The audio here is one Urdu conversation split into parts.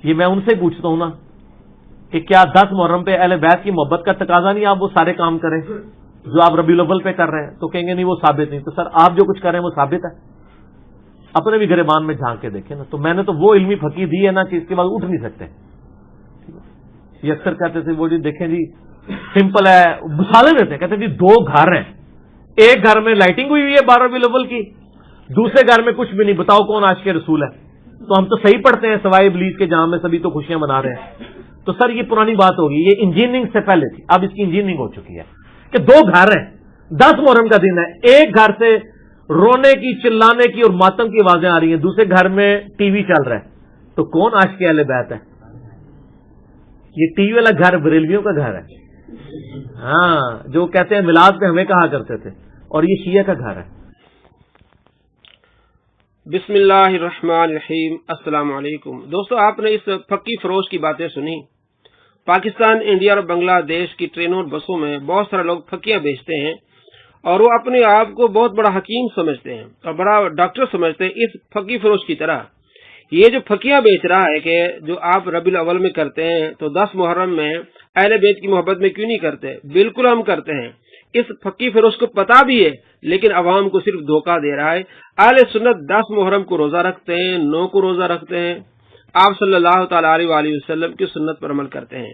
یہ میں ان سے پوچھتا ہوں نا کہ کیا 10 محرم پہ اہل بیت کی محبت کا تقاضا نہیں آپ وہ سارے کام کریں جو آپ ربیع الاول پہ کر رہے ہیں؟ تو کہیں گے نہیں وہ ثابت نہیں. تو سر آپ جو کچھ کر رہے ہیں وہ ثابت ہے؟ اپنے بھی گریبان میں جھانک کے دیکھیں نا. تو میں نے تو وہ علمی پھکی دی ہے نا کہ اس کے بعد اٹھ نہیں سکتے. یہ اکثر کہتے تھے وہ جی دیکھیں جی سمپل ہے, مثالیں دیتے ہیں, کہتے ہیں جی 2 گھر ہیں, ایک گھر میں لائٹنگ ہوئی ہوئی ہے 12 ربیع الاول کی, دوسرے گھر میں کچھ بھی نہیں, بتاؤ کون عاشق رسول ہے؟ تو ہم تو صحیح پڑھتے ہیں سوائے ابلیس کے جہاں میں سبھی تو خوشیاں منا رہے ہیں. تو سر یہ پرانی بات ہوگی, یہ انجینئرنگ سے پہلے تھی, اب اس کی انجینئرنگ ہو چکی ہے کہ 2 گھر ہیں, 10 محرم کا دن ہے, ایک گھر سے رونے کی چلانے کی اور ماتم کی آوازیں آ رہی ہیں, دوسرے گھر میں ٹی وی چل رہا ہے, تو کون عاشق اہل بیت ہے؟ یہ ٹی وی والا گھر بریلویوں کا گھر ہے, ہاں, جو کہتے ہیں میلاد پہ ہمیں کہا کرتے تھے, اور یہ شیعہ کا گھر ہے. بسم اللہ الرحمن الرحیم. السلام علیکم دوستو, آپ نے اس پھکی فروش کی باتیں سنی. پاکستان, انڈیا اور بنگلہ دیش کی ٹرینوں اور بسوں میں بہت سارے لوگ پھکیاں بیچتے ہیں اور وہ اپنے آپ کو بہت بڑا حکیم سمجھتے ہیں اور بڑا ڈاکٹر سمجھتے ہیں اس پھکی فروش کی طرح. یہ جو پھکیاں بیچ رہا ہے کہ جو آپ ربیع الاول میں کرتے ہیں تو 10 محرم میں اہل بیت کی محبت میں کیوں نہیں کرتے؟ بالکل ہم کرتے ہیں. اس پھکی فروش کو پتا بھی ہے لیکن عوام کو صرف دھوکہ دے رہا ہے. اہل سنت 10 محرم کو روزہ رکھتے ہیں, 9 کو روزہ رکھتے ہیں, آپ صلی اللہ تعالی علیہ وآلہ وسلم کی سنت پر عمل کرتے ہیں.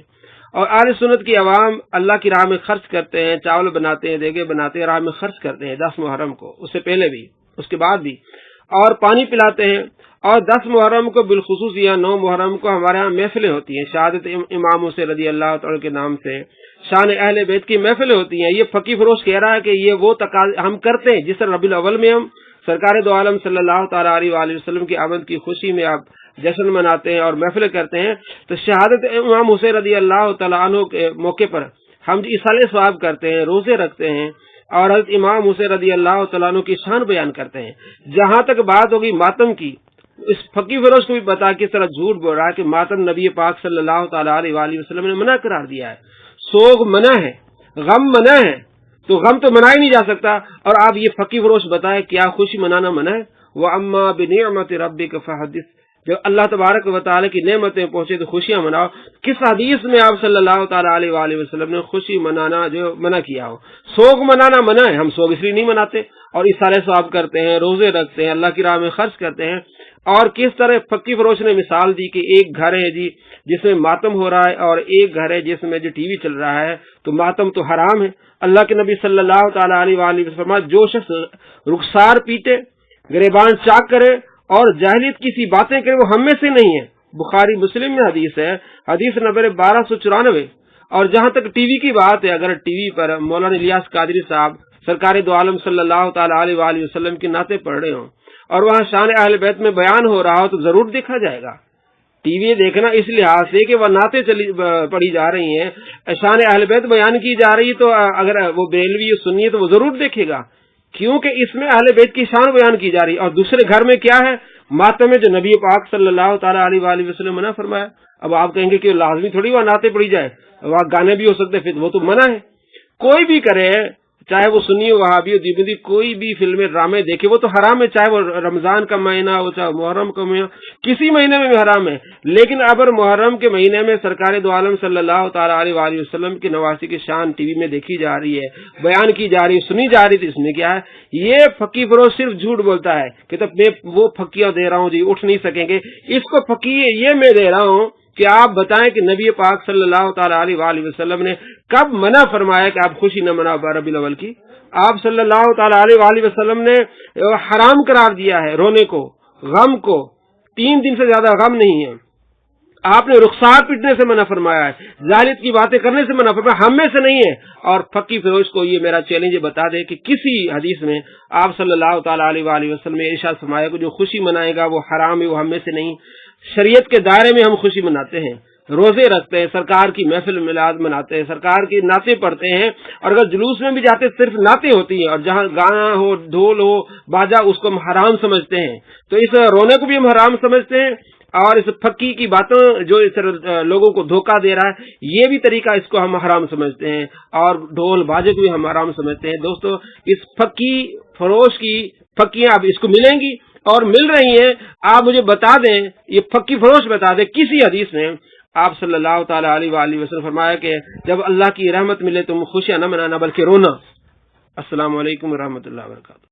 اور اہل سنت کی عوام اللہ کی راہ میں خرچ کرتے ہیں, چاول بناتے ہیں, دیگے بناتے ہیں, راہ میں خرچ کرتے ہیں 10 محرم کو, اس سے پہلے بھی اس کے بعد بھی, اور پانی پلاتے ہیں. اور 10 محرم کو بالخصوص یا 9 محرم کو ہمارے ہاں محفلیں ہوتی ہیں, شہادت امام حسین رضی اللہ تعالی کے نام سے شان اہل بیت کی محفلیں ہوتی ہیں. یہ فقی فروش کہہ رہا ہے کہ یہ وہ ہم کرتے ہیں جس طرح ربیع الاول میں ہم سرکار دو عالم صلی اللہ تعالی علیہ وآلہ وسلم کی آمد کی خوشی میں آپ جشن مناتے ہیں اور محفلیں کرتے ہیں. تو شہادت امام حسین رضی اللہ تعالیٰ عنہ کے موقع پر ہم اصالہ ثواب کرتے ہیں, روزے رکھتے ہیں اور حضرت امام حسین رضی اللہ تعالیٰ عنہ کی شان بیان کرتے ہیں. جہاں تک بات ہوگی ماتم کی, اس فقی فروش کو بھی بتا کس طرح جھوٹ بول رہا ہے کہ ماتم نبی پاک صلی اللہ تعالی علیہ وآلہ وسلم نے منع قرار دیا ہے. سوگ منع ہے, غم منع ہے, تو غم تو منایا نہیں جا سکتا, اور آپ یہ فقی فروش بتائے کیا خوشی منانا منع ہے؟ وَأَمَّا بِنِعْمَةِ رَبِّكَ فَحَدِّثْ, جب اللہ تبارک و تعالی کی نعمتیں پہنچے تو خوشیاں مناؤ. کس حدیث میں آپ صلی اللہ تعالی علیہ وآلہ وسلم نے خوشی منانا جو منع کیا ہو؟ سوگ منانا منع ہے, ہم سوگ اس لیے نہیں مناتے اور اصالہ ثواب کرتے ہیں, روزے رکھتے ہیں, اللہ کی راہ میں خرچ کرتے ہیں. اور کس طرح فقی فروش نے مثال دی کہ ایک گھر ہے جی جس میں ماتم ہو رہا ہے اور ایک گھر ہے جس میں جو ٹی وی چل رہا ہے, تو ماتم تو حرام ہے. اللہ کے نبی صلی اللہ تعالی علیہ وآلہ وسلم جو شخص رخسار پیٹے, گریبان چاک کرے اور جاہلیت کی سی باتیں کرے وہ ہم میں سے نہیں ہے. بخاری مسلم میں حدیث ہے, حدیث نمبر 1294. اور جہاں تک ٹی وی کی بات ہے, اگر ٹی وی پر مولانا الیاس قادری صاحب سرکار دو عالم صلی اللہ تعالی علیہ وآلہ وسلم کی نعتیں پڑھ رہے ہوں اور وہاں شان اہل بیت میں بیان ہو رہا ہو تو ضرور دیکھا جائے گا. ٹی وی دیکھنا اس لحاظ سے کہ وہ نعتیں پڑھی جا رہی ہیں, شان اہل بیت بیان کی جا رہی, تو اگر وہ بریلوی سنی ہے تو وہ ضرور دیکھے گا, کیونکہ اس میں اہل بیت کی شان بیان کی جا رہی ہے. اور دوسرے گھر میں کیا ہے؟ ماتم میں جو نبی پاک صلی اللہ تعالی علیہ وآلہ وسلم منع فرمایا. اب آپ کہیں گے کہ لازمی تھوڑی وہ نعتیں پڑھی جائے, وہاں گانے بھی ہو سکتے, پھر وہ تو منع ہے. کوئی بھی کرے, چاہے وہ سنی ہو, وہابی ہو, دیوبندی, کوئی بھی فلمیں ڈرامے دیکھے وہ تو حرام ہے, چاہے وہ رمضان کا مہینہ ہو چاہے محرم کا مہینہ, کسی مہینے میں بھی حرام ہے. لیکن اگر محرم کے مہینے میں سرکار دو عالم صلی اللہ تعالی علیہ وآلہ وسلم کی نواسی کی شان ٹی وی میں دیکھی جا رہی ہے, بیان کی جا رہی ہے, سنی جا رہی تھی, اس میں کیا ہے؟ یہ فقی فروش صرف جھوٹ بولتا ہے کہ تب میں وہ پھکیاں دے رہا ہوں جی, اٹھ نہیں سکیں گے. اس کو پھکی یہ میں دے رہا ہوں کہ آپ بتائیں کہ نبی پاک صلی اللہ تعالی علیہ وآلہ وسلم نے کب منع فرمایا کہ آپ خوشی نہ مناؤ ربیع الاول کی؟ آپ صلی اللہ تعالی علیہ وآلہ وسلم نے حرام قرار دیا ہے رونے کو, غم کو, 3 دن سے زیادہ غم نہیں ہے. آپ نے رخسار پیٹنے سے منع فرمایا ہے, جاہلیت کی باتیں کرنے سے منع فرمایا, ہم میں سے نہیں ہے. اور فقی فروش کو یہ میرا چیلنج بتا دے کہ کسی حدیث میں آپ صلی اللہ تعالی علیہ وآلہ وسلم نے ارشاد فرمایا کہ جو خوشی منائے گا وہ حرام ہے, وہ ہم میں سے نہیں. شریعت کے دائرے میں ہم خوشی مناتے ہیں, روزے رکھتے ہیں, سرکار کی محفل میلاد مناتے ہیں, سرکار کی نعتیں پڑھتے ہیں, اور اگر جلوس میں بھی جاتے صرف نعتیں ہوتی ہیں, اور جہاں گانا ہو, ڈھول ہو, باجا, اس کو ہم حرام سمجھتے ہیں. تو اس رونے کو بھی ہم حرام سمجھتے ہیں, اور اس پھکی کی باتوں جو اس لوگوں کو دھوکہ دے رہا ہے یہ بھی طریقہ, اس کو ہم حرام سمجھتے ہیں, اور ڈھول باجے کو بھی ہم حرام سمجھتے ہیں. دوستو, اس پھکی فروش کی پھکیاں اب اس کو ملیں گی, اور مل رہی ہیں، آپ مجھے بتا دیں، یہ پھکی فروش بتا دیں کسی حدیث میں آپ صلی اللہ تعالی علیہ وآلہ وسلم فرمایا کہ جب اللہ کی رحمت ملے تم خوشیاں نہ منانا بلکہ رونا۔ السلام علیکم ورحمۃ اللہ وبرکاتہ۔